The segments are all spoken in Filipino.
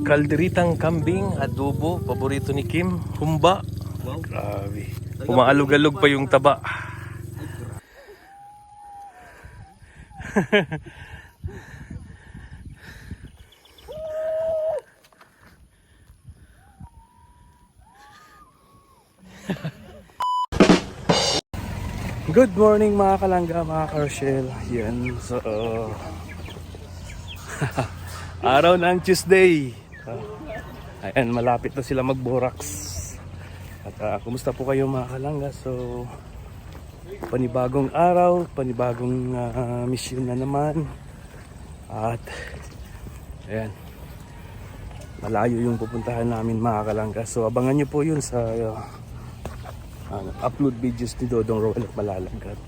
Kalderitang kambing, adobo, paborito ni Kim, humba. Grabe. Umaalog-alog pa yung taba. Good morning mga kalangga, mga karoshel. Yan, so araw ng Tuesday. Ayan, malapit na sila mag-borax. At kumusta po kayo mga kalangga? So panibagong araw, panibagong mission na naman. At ayan, malayo yung pupuntahan namin mga kalangga. So abangan nyo po yun sa upload videos ni Dodong Roel at Malalagat.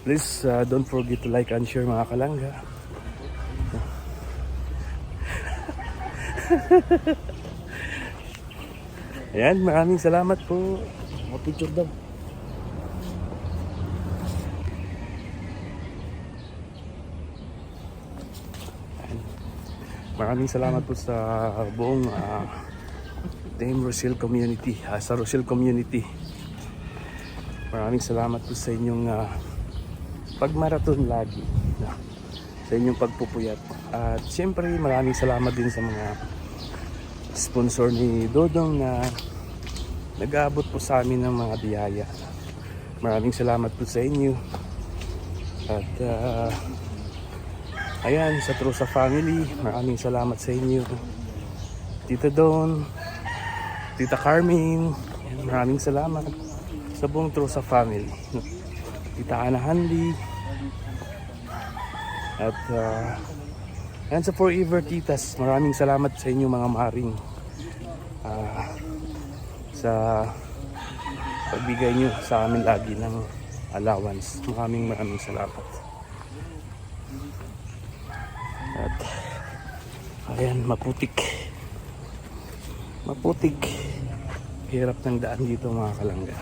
Please don't forget to like and share mga kalangga. Ayan, maraming salamat po. Picture daw. Ayan. Maraming salamat po sa buong Dame Rochelle community, sa Rochelle community. Maraming salamat po sa inyong pagmaraton lagi, sa inyong pagpupuyat. At siyempre maraming salamat din sa mga sponsor ni Dodong na nag-aabot po sa amin ng mga biyaya. Maraming salamat po sa inyo. At ayan, sa Trosa family, maraming salamat sa inyo. Tita Don, Tita Carmen, maraming salamat sa buong Trosa family. Tita Ana Hanli. At yan sa Forever Titas, maraming salamat sa inyo mga maring sa pagbigay nyo sa amin lagi ng allowance. Maraming salamat. At ayan, maputik, hirap ng daan dito mga kalangga.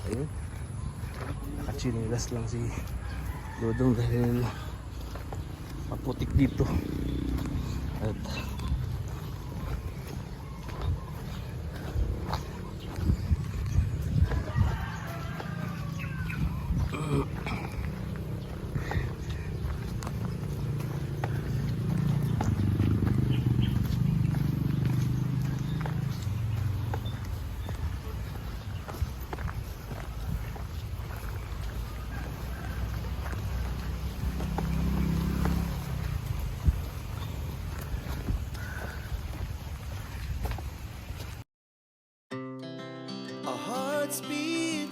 Ayun, nakachinilas lang si Dodong dahil maputik dito. At speed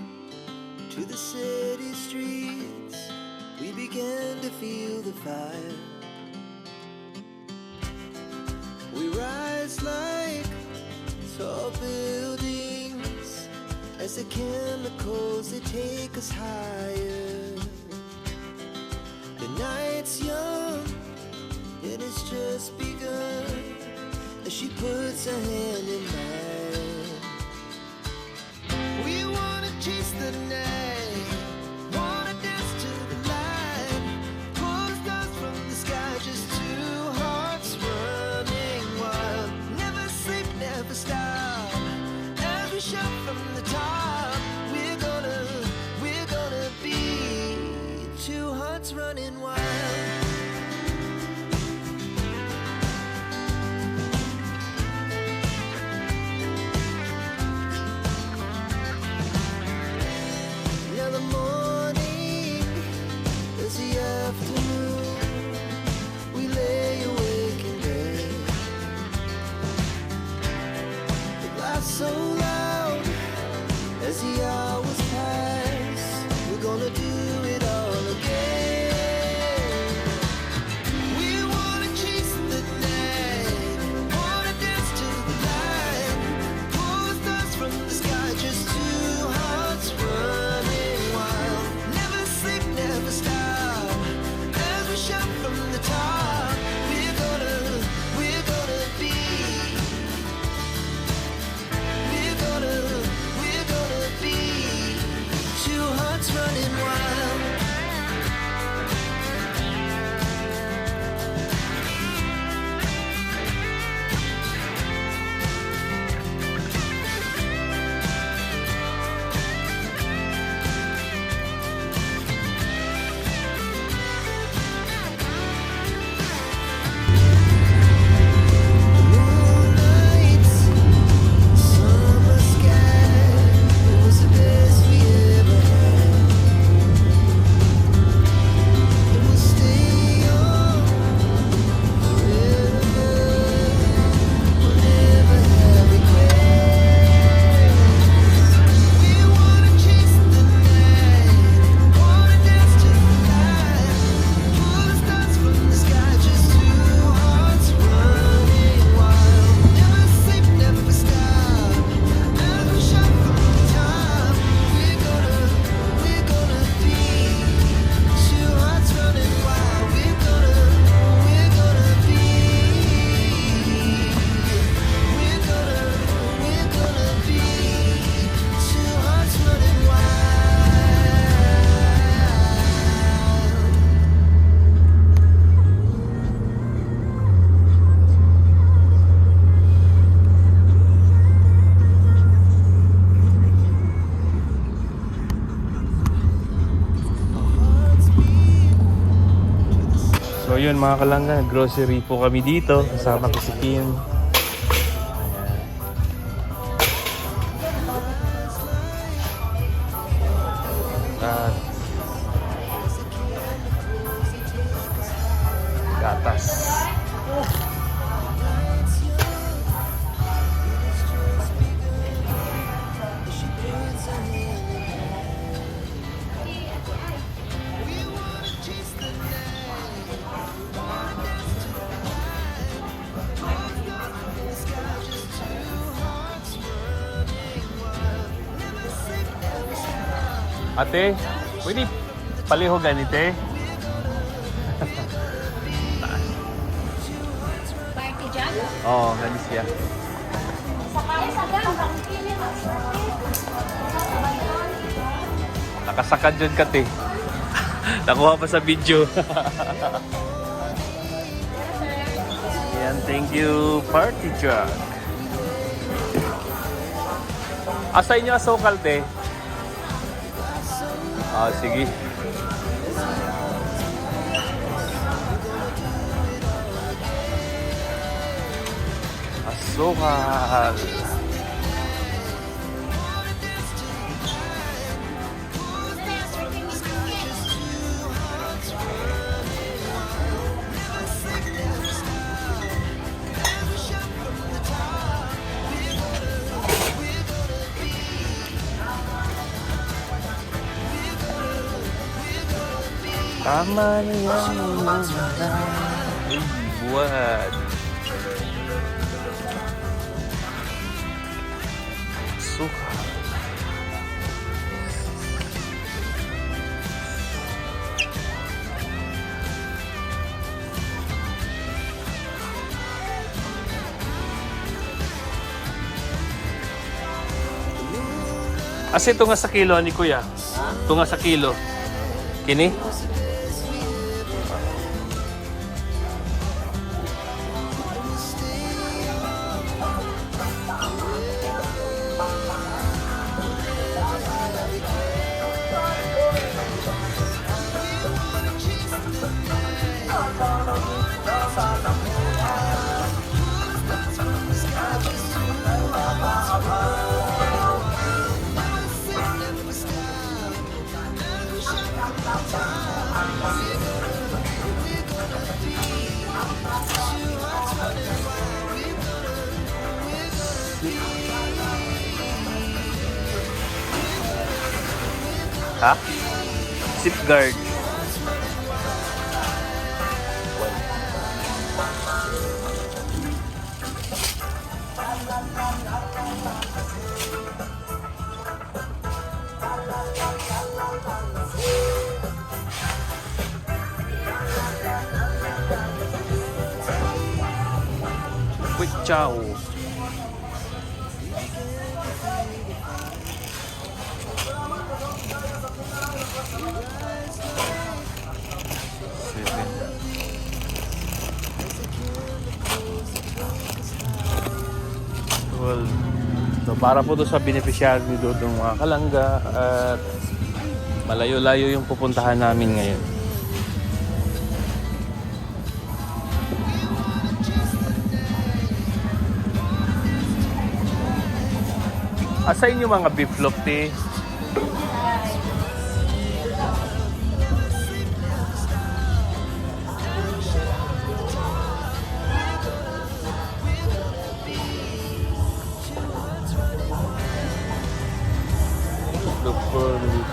to the city streets, we began to feel the fire. We rise like tall buildings as the chemicals, they take us higher. The night's young and it's just begun as she puts her hand in mine. We wanna chase the night, wanna dance to the light, pull the stars from the sky, just two hearts running wild. Never sleep, never stop, as we shout from the top. We're gonna be two hearts running wild. So yun mga kalangga, grocery po kami dito. Kasama ko si Kim. At gatas. Ate, pwede paliho ganite? Party dyan? Oo, ganis siya. Sakay sa gang, bakit kini Nakasakad dyan ka, te. Nakuha pa sa video. Yan, thank you, party truck. Asa inyo asukal, te? Ah, sige. Asukal. Tama na yan mga ay, buwan. Suka. As ito nga sa kilo ni Kuya. Ito nga sa kilo. Kini? Ha? Safeguard. Quick chow. Well, so para po to sa beneficiary ni Dodong mga kalangga at malayo-layo yung pupuntahan namin ngayon. Asa inyo mga beef loaf, te? Look for me.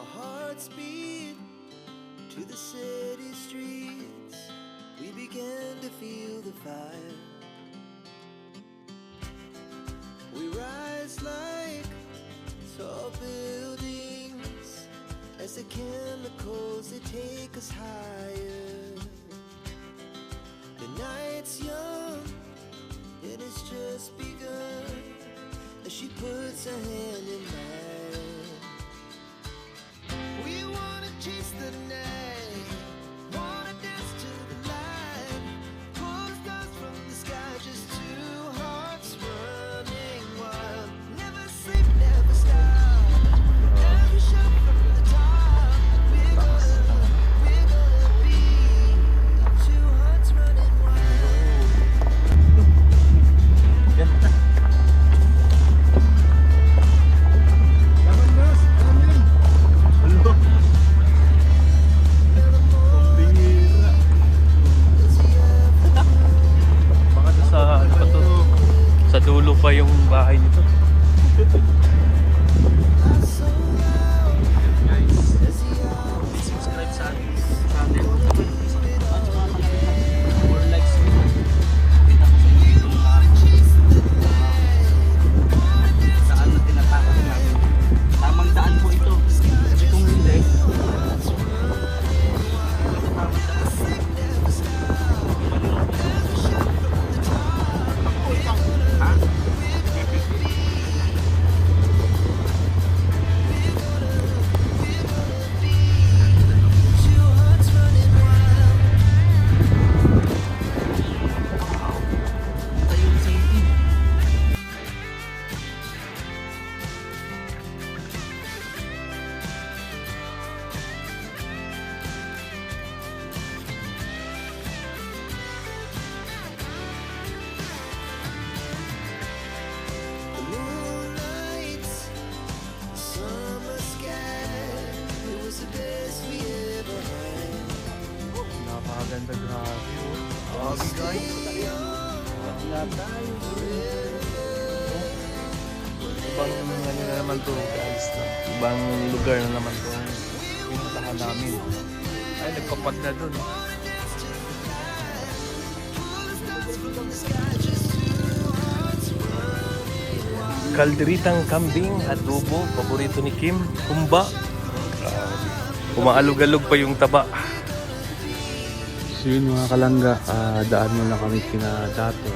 Our hearts beat to the city streets. We began to feel the fire. We rise like tall buildings as the chemicals they take us higher. The night's young and it's just begun as she puts her hand in mine. We wanna chase the night, wanna dance to the light, pull the stars from the sky, just two hearts running wild. Never sleep, never stop, every shot from the top. We're gonna be two hearts running wild. Baka sa ano pa to? Sa dulo pa yung bahay nito. Guys, subscribe sa ating channel. At saka more likes nyo. Kita ko sa inyo yung daan na tinatapos namin. Tamang daan po ito. Kasi kung hindi, The moonlights, summer sky, it was the best we ever had. napakaganda, grabe. Grabe guys. Ibang ano na naman to guys. Ibang lugar na naman to. Pinuntahan namin. Ay, nagpapat na dun. Kalderitang kambing, adobo, paborito ni Kim, kumba. Umaalog-alog pa yung taba. So yun mga kalangga, daan mo na kami kina Dato.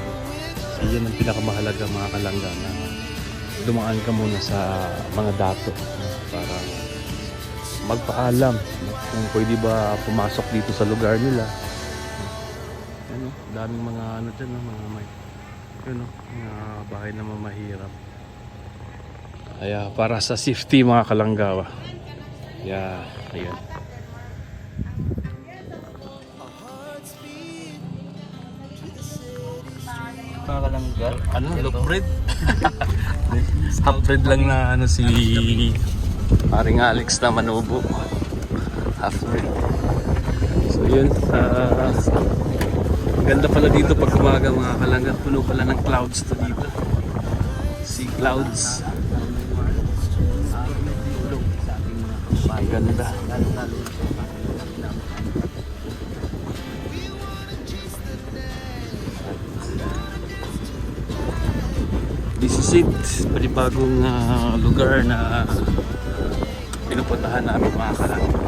So yun ang pinakamahalaga mga kalangga na dumaan ka muna sa mga Dato para magpaalam kung pwede ba pumasok dito sa lugar nila. Ano, daming mga ano dyan, mga may yun, mga bahay na mamahirap. Kaya para sa safety mga kalanggawa. Yeah, ayan. Mga kalangga. Ano? Loaf bread? Half bread lang na ano si paring Alex na manubo. Half bread. So yun. Ganda pala dito pag umaga mga kalangga. Puno pala ng clouds to dito. Sea clouds. Ganda. This is it. Panibagong lugar na pinupuntahan namin mga kalangga.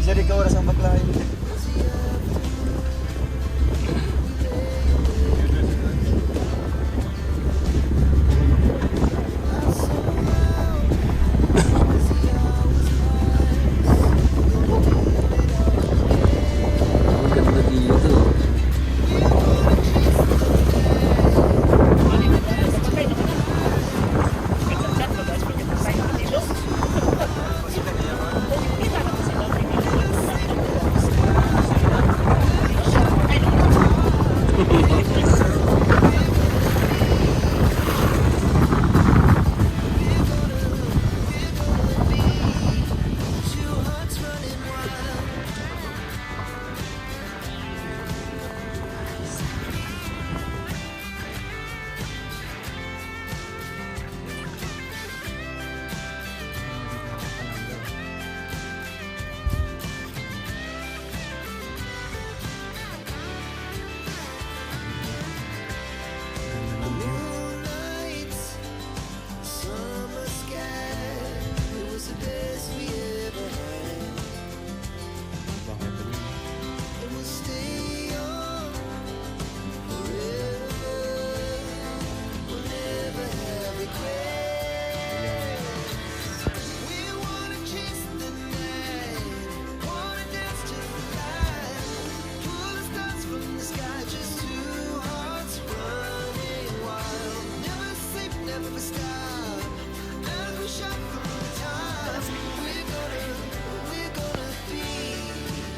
Jadi kau rasa baklain. Ganda dito.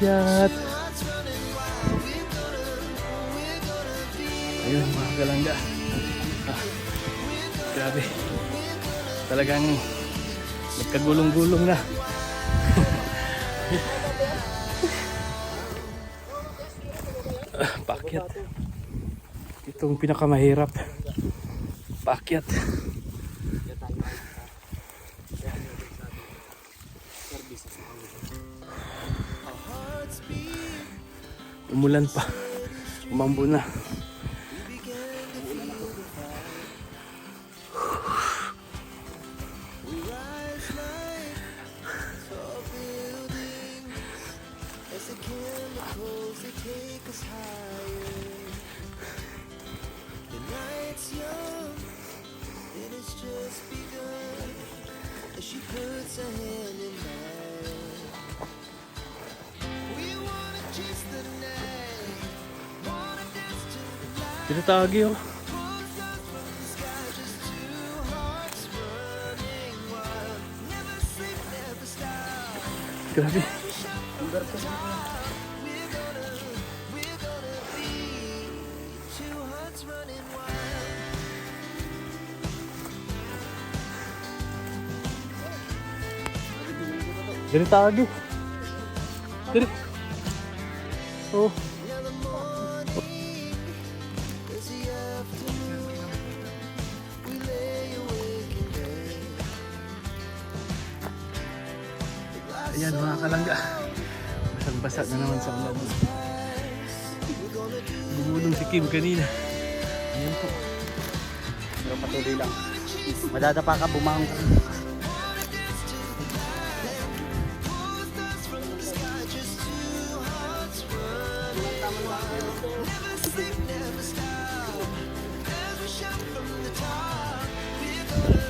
Paakyat. Ayun mga kalangga. Grabe. Talagang nagkagulong-gulong na. Paakyat. Itong pinakamahirap. Paakyat. Umulan pa. Umambo na. As the chemicals, they take us higher. The night's young, and it's just begun. As she puts her hand in mine, we wanna chase the night, wanna dance to the light. Tinatagi oh. Pulls us from the sky, just two hearts running wild. Never sleep, never stop. Grabe. Every shot from the top, we're gonna be two hearts running wild. Tinatagi. Dali. Oh. Now the morning is the afternoon. We lay awake in bed. Ayan mga kalangga. Basag-basag na naman sa ulan. Gumulong si Kim kanina. Ayan po. Pero patuloy lang. Madadapa ka, bumangon ka. Pulls us from the sky, just two hearts running wild. Never sleep, never stop. As we shout from the top, we're gonna